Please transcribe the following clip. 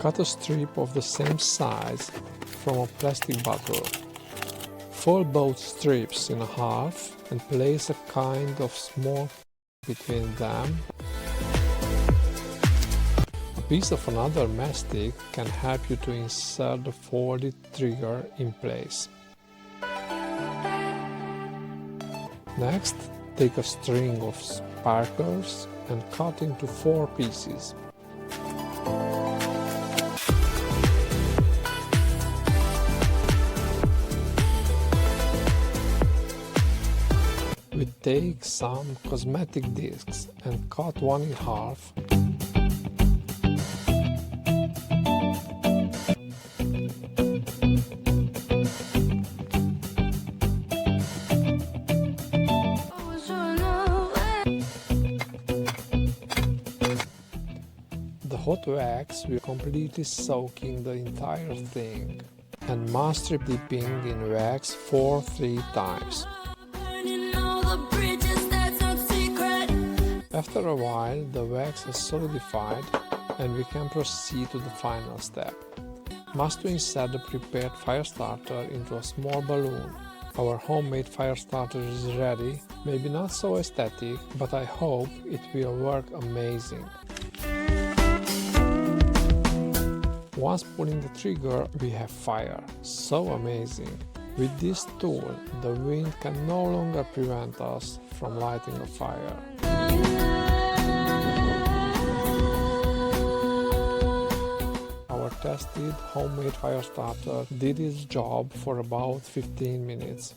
Cut a strip of the same size from a plastic bottle. Fold both strips in half and place a kind of small between them. A piece of another mastic can help you to insert the folded trigger in place. Next, take a string of sparklers and cut into 4 pieces. We take some cosmetic discs and cut one in half. The hot wax will completely soak in the entire thing and must keep dipping in wax 3 times. After a while, the wax has solidified and we can proceed to the final step. Must to insert the prepared fire starter into a small balloon. Our homemade fire starter is ready, maybe not so aesthetic, but I hope it will work amazing. Once pulling the trigger, we have fire. So amazing! With this tool, the wind can no longer prevent us from lighting a fire. Our tested homemade fire starter did its job for about 15 minutes.